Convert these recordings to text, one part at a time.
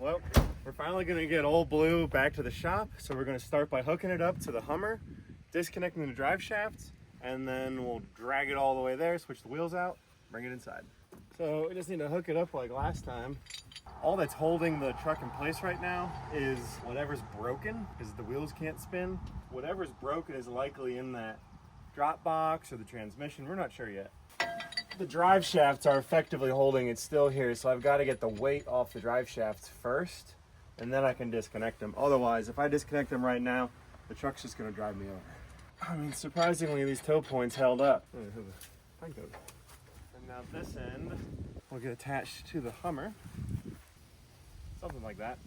Well, we're finally gonna get old Blue back to the shop. So we're gonna start by hooking it up to the Hummer, disconnecting the drive shafts, and then we'll drag it all the way there, switch the wheels out, bring it inside. So we just need to hook it up like last time. All that's holding the truck in place right now is whatever's broken, because the wheels can't spin. Whatever's broken is likely in that drop box or the transmission. We're not sure yet. The drive shafts are effectively holding it still here, so I've got to get the weight off the drive shafts first, and then I can disconnect them. Otherwise, if I disconnect them right now, the truck's just going to drive me over. I mean, surprisingly, these toe points held up. And now this end will get attached to the Hummer. Something like that.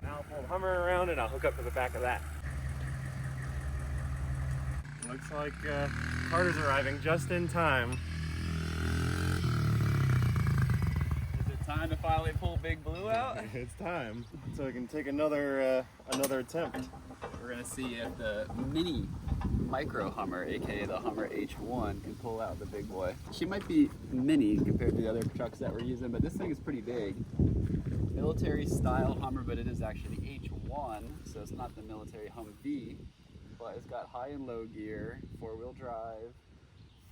Now I'll pull the Hummer around and I'll hook up to the back of that. Looks like Carter's arriving just in time. Is it time to finally pull Big Blue out? It's time, so we can take another attempt. We're gonna see if the mini micro Hummer, aka the Hummer H1, can pull out the big boy. She might be mini compared to the other trucks that we're using, but this thing is pretty big. Military style Hummer, but it is actually the H1, so it's not the military Humvee, but it's got high and low gear, 4-wheel drive,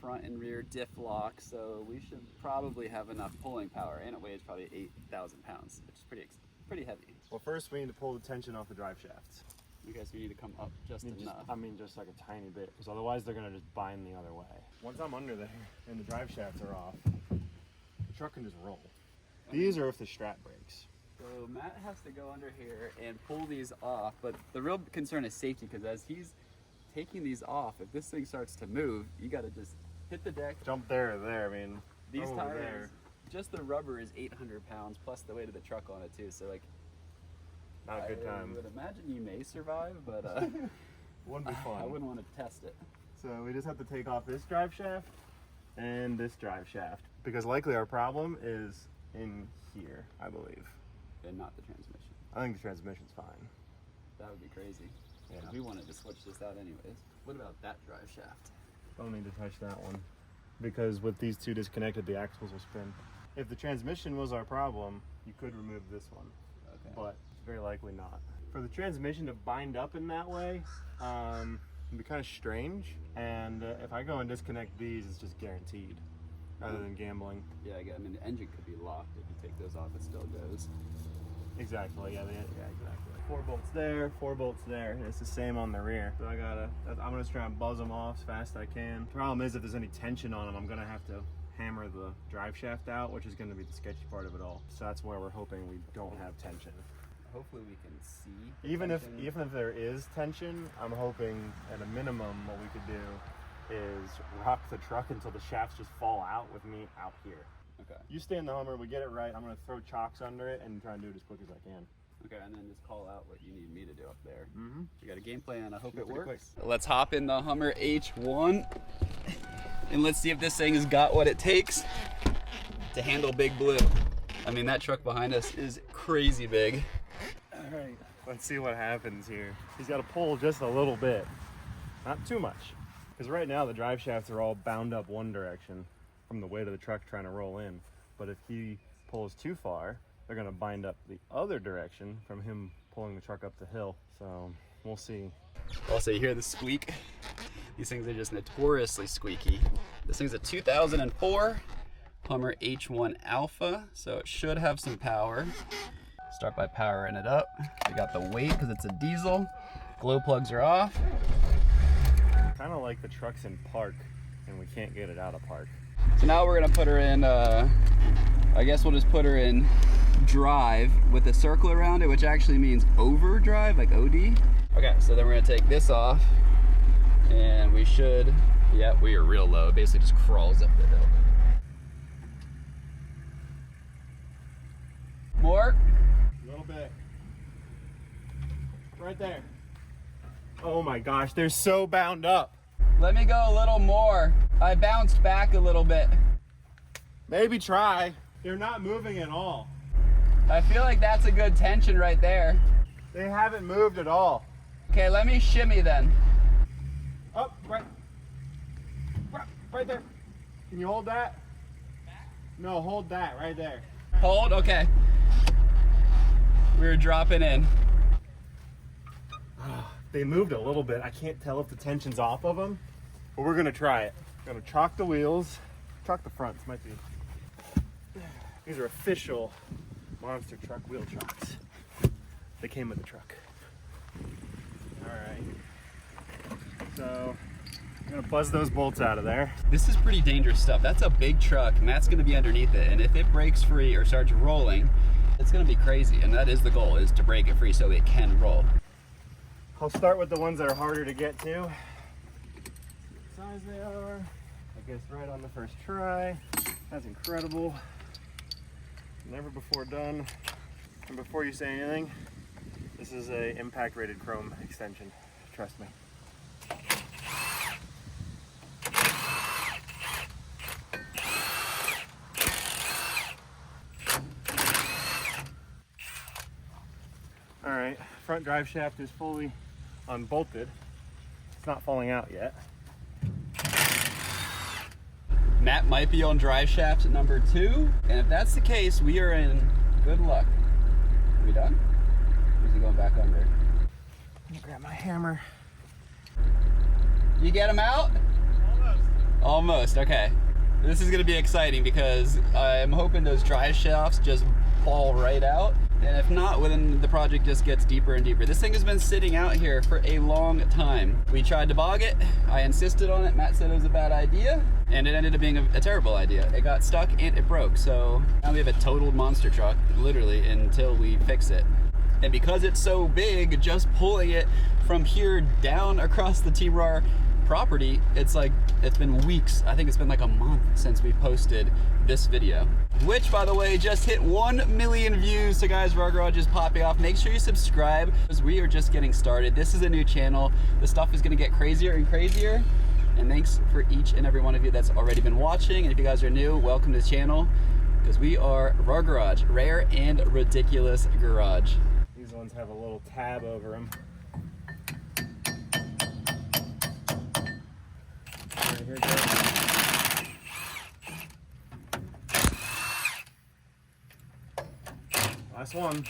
front and rear diff lock, so we should probably have enough pulling power, and it weighs probably 8,000 pounds, which is pretty heavy. Well, first we need to pull the tension off the drive shafts. You guys need to come up just enough. Just like a tiny bit, because otherwise they're gonna just bind the other way. Once I'm under there and the drive shafts are off, the truck can just roll. These are if the strap breaks. So Matt has to go under here and pull these off, but the real concern is safety, because as he's taking these off, if this thing starts to move, you gotta just hit the deck. Jump there or there, I mean. These tires, there. just the rubber is 800 pounds, plus the weight of the truck on it too, so like, not a good time. I would imagine you may survive, but wouldn't be fun. I wouldn't want to test it. So we just have to take off this drive shaft and this drive shaft, because likely our problem is in here, I believe. And not the transmission. I think the transmission's fine. That would be crazy. Yeah. We wanted to switch this out anyways. What about that drive shaft? Don't need to touch that one, because with these two disconnected, the axles will spin. If the transmission was our problem, you could remove this one, okay, but very likely not. For the transmission to bind up in that way, it'd be kind of strange, and if I go and disconnect these, it's just guaranteed, rather than gambling. Yeah, I mean the engine could be locked. If you take those off, it still goes. Exactly, yeah, exactly. 4 bolts there, 4 bolts there, and it's the same on the rear. So I'm gonna just try and buzz them off as fast as I can. The problem is if there's any tension on them, I'm gonna have to hammer the drive shaft out, which is gonna be the sketchy part of it all. So that's where we're hoping we don't have tension. Hopefully we can see. Even if there is tension, I'm hoping at a minimum what we could do is rock the truck until the shafts just fall out with me out here. Okay. You stay in the Hummer, we get it right. I'm gonna throw chocks under it and try and do it as quick as I can. Okay, and then just call out what you need me to do up there. Mm-hmm. You got a game plan, I hope it works. Quick. Let's hop in the Hummer H1 and let's see if this thing has got what it takes to handle Big Blue. I mean, that truck behind us is crazy big. All right, let's see what happens here. He's got to pull just a little bit, not too much, because right now the drive shafts are all bound up one direction from the weight of the truck trying to roll in. But if he pulls too far, they're going to bind up the other direction from him pulling the truck up the hill. So we'll see. Also, you hear the squeak? These things are just notoriously squeaky. This thing's a 2004 Hummer H1 Alpha, so it should have some power. Start by powering it up. We got the weight because it's a diesel. Glow plugs are off. Kind of like the truck's in park and we can't get it out of park. So now we're gonna put her in, I guess we'll just put her in drive with a circle around it, which actually means overdrive, like OD. Okay, so then we're gonna take this off and we should, yeah, we are real low. It basically just crawls up the hill. More? A little bit. Right there. Oh my gosh, they're so bound up. Let me go a little more. I bounced back a little bit. Maybe try. They're not moving at all. I feel like that's a good tension right there. They haven't moved at all. Okay, let me shimmy then. Up, right there. Can you hold that? No, hold that right there. Hold, okay. We're dropping in. They moved a little bit. I can't tell if the tension's off of them, but we're gonna try it. We're gonna chalk the wheels, chalk the fronts, might be. These are official monster truck wheel chocks. They came with the truck. All right. So I'm gonna buzz those bolts out of there. This is pretty dangerous stuff. That's a big truck. Matt's gonna be underneath it, and if it breaks free or starts rolling, it's gonna be crazy. And that is the goal, is to break it free so it can roll. I'll start with the ones that are harder to get to. What size they are. I guess right on the first try. That's incredible. Never before done. And before you say anything, this is a impact rated chrome extension. Trust me. All right, front drive shaft is fully unbolted. It's not falling out yet. Matt might be on drive shaft number 2, and if that's the case, we are in good luck. Are we done? Or is he going back under? Let me grab my hammer. You get him out? Almost. Almost, okay. This is gonna be exciting because I'm hoping those drive shafts just fall right out. And if not, well, then the project just gets deeper and deeper. This thing has been sitting out here for a long time. We tried to bog it. I insisted on it. Matt said it was a bad idea, and it ended up being a terrible idea. It got stuck and it broke. So now we have a total monster truck, literally, until we fix it. And because it's so big, just pulling it from here down across the Team RAR property, it's been weeks. I think it's been like a month since we posted this video, which, by the way, just hit 1 million views. So guys, RAR Garage is popping off. Make sure you subscribe because we are just getting started. This is a new channel. The stuff is gonna get crazier and crazier. And thanks for each and every one of you that's already been watching. And if you guys are new, welcome to the channel, because we are RAR Garage, rare and ridiculous garage. These ones have a little tab over them. Right, here it goes. Last one. Okay.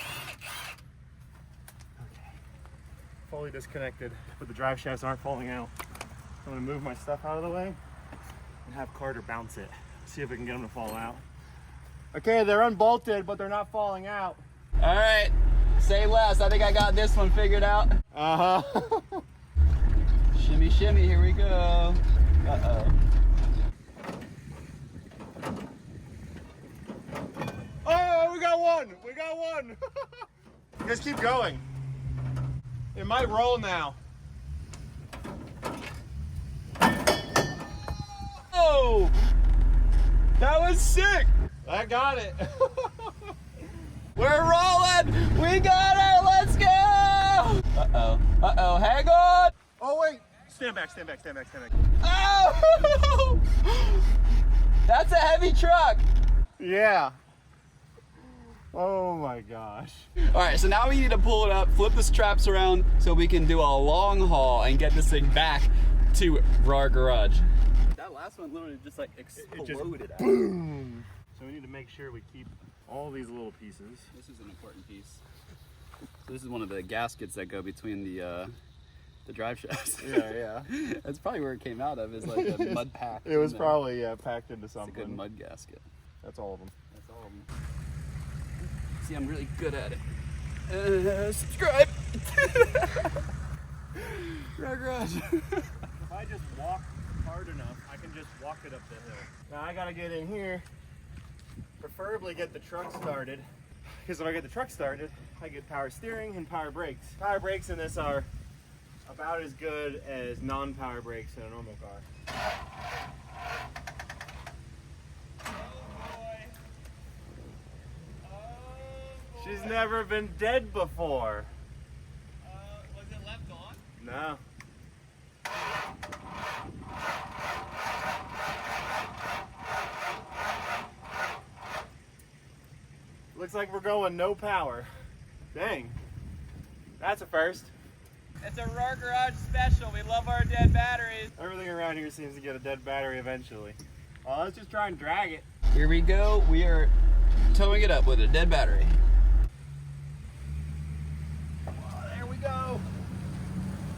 Fully disconnected, but the drive shafts aren't falling out. I'm gonna move my stuff out of the way and have Carter bounce it. See if we can get them to fall out. Okay, they're unbolted, but they're not falling out. All right, say less. I think I got this one figured out. Uh-huh. Shimmy, shimmy, here we go. Uh-oh. Oh, we got one! We got one! Just keep going. It might roll now. Oh! That was sick! I got it. We're rolling! We got it! Let's go! Uh-oh. Uh-oh. Hang on! Oh, wait. Stand back, stand back, stand back, stand back. Oh! That's a heavy truck! Yeah. Oh my gosh. All right, so now we need to pull it up, flip the straps around so we can do a long haul and get this thing back to RAR Garage. That last one literally just like exploded out. Boom. So we need to make sure we keep all these little pieces. This is an important piece. So this is one of the gaskets that go between the drive shafts. Yeah. That's probably where it came out of, is like a mud pack. It was probably packed into It's a something. good mud gasket. That's all of them. That's all of them. See, I'm really good at it. Subscribe! RAR Garage. If I just walk hard enough, I can just walk it up the hill. Now I gotta get in here, preferably get the truck started, because if I get the truck started, I get power steering and power brakes. Power brakes in this are about as good as non-power brakes in a normal car. She's never been dead before. Was it left on? No. Looks like we're going no power. Dang. That's a first. It's a RAR Garage special. We love our dead batteries. Everything around here seems to get a dead battery eventually. Well, let's just try and drag it. Here we go. We are towing it up with a dead battery. Oh, there we go.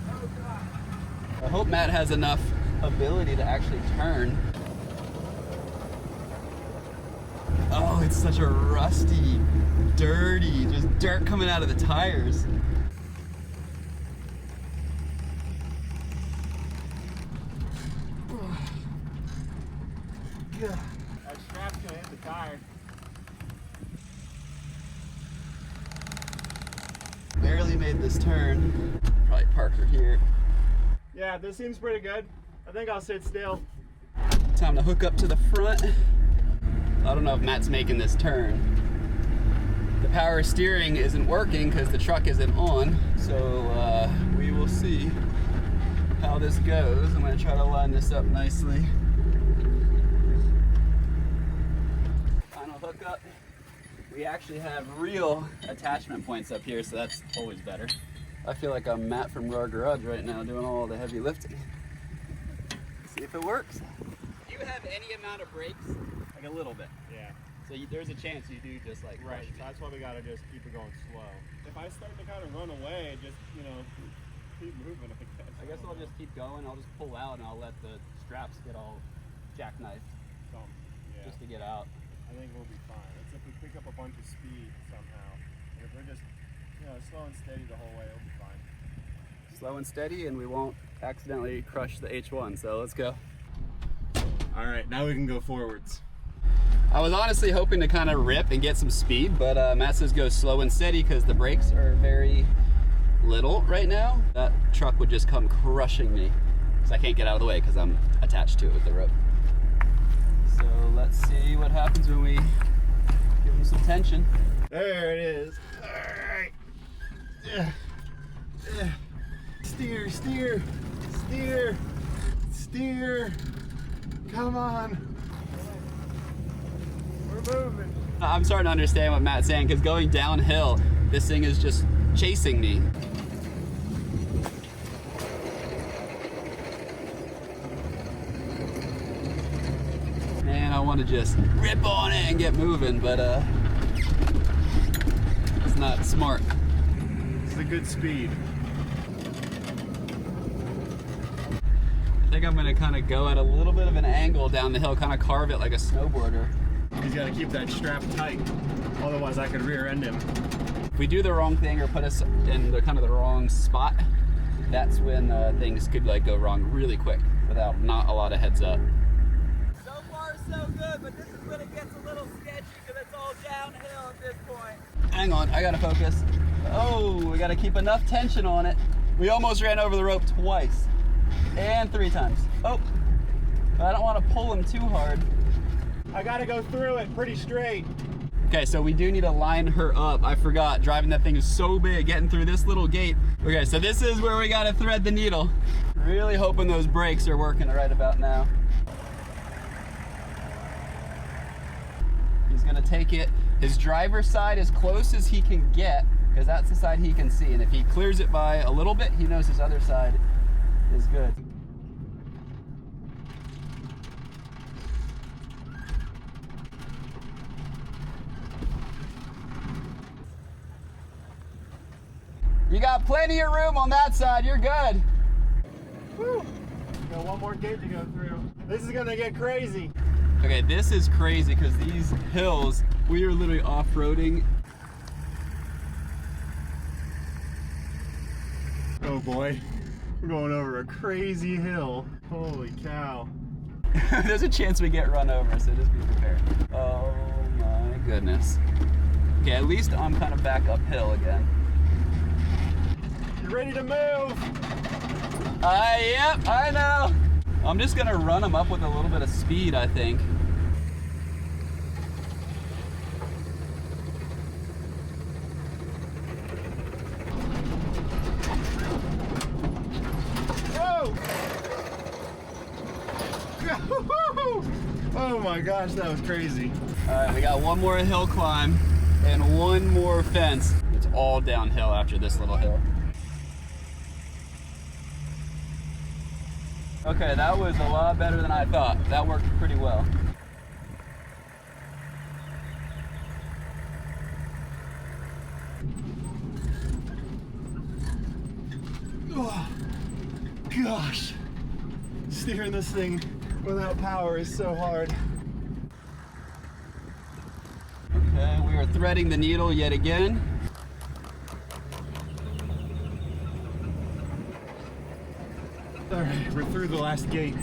Oh, God. I hope Matt has enough ability to actually turn. Oh, it's such a rusty, dirty, just dirt coming out of the tires. That strap's gonna hit the tire. Barely made this turn. Probably park her here. Yeah, this seems pretty good. I think I'll sit still. Time to hook up to the front. I don't know if Matt's making this turn. The power steering isn't working because the truck isn't on, so we will see how this goes. I'm gonna try to line this up nicely. Final hookup. We actually have real attachment points up here, so that's always better. I feel like I'm Matt from RAR Garage right now doing all the heavy lifting. See if it works. Do you have any amount of brakes? Like a little bit. Yeah. So there's a chance you do just like Right. rush me. That's why we gotta just keep it going slow. If I start to kind of run away, just, you know, keep moving, I guess. I guess I'll just keep going. I'll just pull out and I'll let the straps get all jackknifed Yeah. just to get out. I think we'll be fine. It's if we pick up a bunch of speed somehow. And if we're just, you know, slow and steady the whole way, it'll be fine. Slow and steady, and we won't accidentally crush the H1. So let's go. All right, now we can go forwards. I was honestly hoping to kind of rip and get some speed, but Matt says go slow and steady because the brakes are very little right now. That truck would just come crushing me because I can't get out of the way because I'm attached to it with the rope. So let's see what happens when we give him some tension. There it is. All right. Steer, steer, steer, steer. Come on. We're moving. I'm starting to understand what Matt's saying because going downhill, this thing is just chasing me. Man, I want to just rip on it and get moving, but it's not smart. It's a good speed. I think I'm going to kind of go at a little bit of an angle down the hill, kind of carve it like a snowboarder. He's got to keep that strap tight, otherwise I could rear end him. If we do the wrong thing or put us in the kind of the wrong spot, that's when things could like go wrong really quick without not a lot of heads up. So far so good, but this is when it gets a little sketchy because it's all downhill at this point. Hang on, I gotta focus. Oh, we gotta keep enough tension on it. We almost ran over the rope twice and 3 times. Oh, I don't want to pull him too hard. I gotta go through it pretty straight. Okay, so we do need to line her up. I forgot, driving that thing is so big, getting through this little gate. Okay, so this is where we gotta thread the needle. Really hoping those brakes are working right about now. He's gonna take it his driver's side as close as he can get, because that's the side he can see. And if he clears it by a little bit, he knows his other side is good. You got plenty of room on that side, you're good. Whew. Got one more gate to go through. This is gonna get crazy. Okay, this is crazy because these hills, we are literally off-roading. Oh boy, we're going over a crazy hill. Holy cow. There's a chance we get run over, so just be prepared. Oh my goodness. Okay, at least I'm kind of back uphill again. You ready to move? Yep, I know. I'm just gonna run them up with a little bit of speed, I think. Oh my gosh, that was crazy. All right, we got one more hill climb and one more fence. It's all downhill after this little hill. Okay, that was a lot better than I thought. That worked pretty well. gosh, steering this thing without power is so hard. Okay, we are threading the needle yet again. All right, we're through the last gate.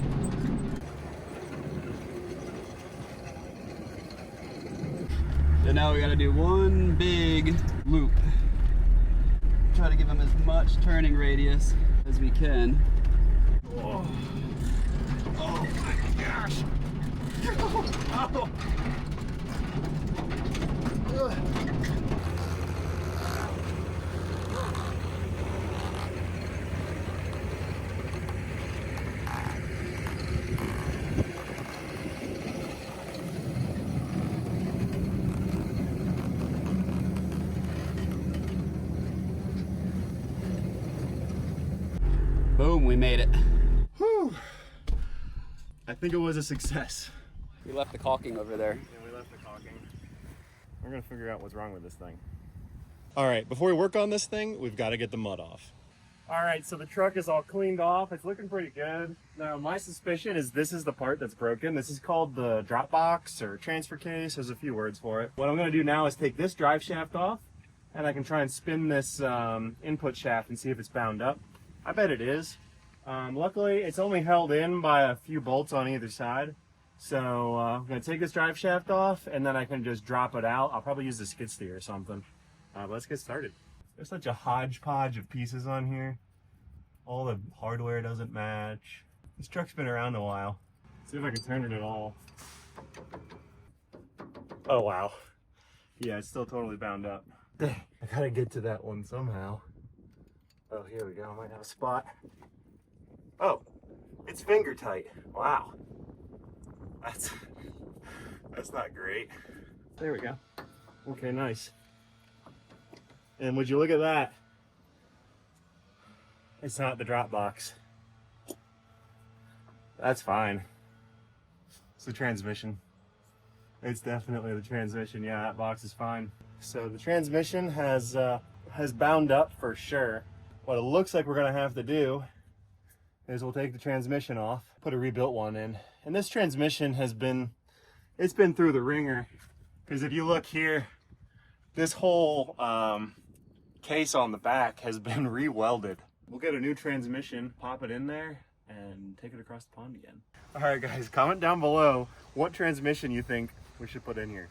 And now we gotta do one big loop. Try to give them as much turning radius as we can. Oh, oh my gosh. Oh. Ugh. Boom, we made it. Whew. I think it was a success. We left the caulking over there. Yeah, we left the caulking. We're gonna figure out what's wrong with this thing. All right, before we work on this thing, we've got to get the mud off. All right, so the truck is all cleaned off. It's looking pretty good. Now, my suspicion is this is the part that's broken. This is called the drop box or transfer case. There's a few words for it. What I'm gonna do now is take this drive shaft off, and I can try and spin this input shaft and see if it's bound up. I bet it is. Luckily, it's only held in by a few bolts on either side. So I'm gonna take this drive shaft off, and then I can just drop it out. I'll probably use the skid steer or something. But let's get started. There's such a hodgepodge of pieces on here. All the hardware doesn't match. This truck's been around a while. Let's see if I can turn it at all. Oh wow. Yeah, it's still totally bound up. Dang, I gotta get to that one somehow. Oh, here we go. I might have a spot. Oh, it's finger tight. Wow. That's not great. There we go. Okay, nice. And would you look at that? It's not the drop box. That's fine. It's the transmission. It's definitely the transmission. Yeah, that box is fine. So the transmission has bound up for sure. What it looks like we're gonna have to do is we'll take the transmission off, put a rebuilt one in. And this transmission it's been through the ringer. Because if you look here, this whole case on the back has been re-welded. We'll get a new transmission, pop it in there, and take it across the pond again. All right guys, comment down below what transmission you think we should put in here.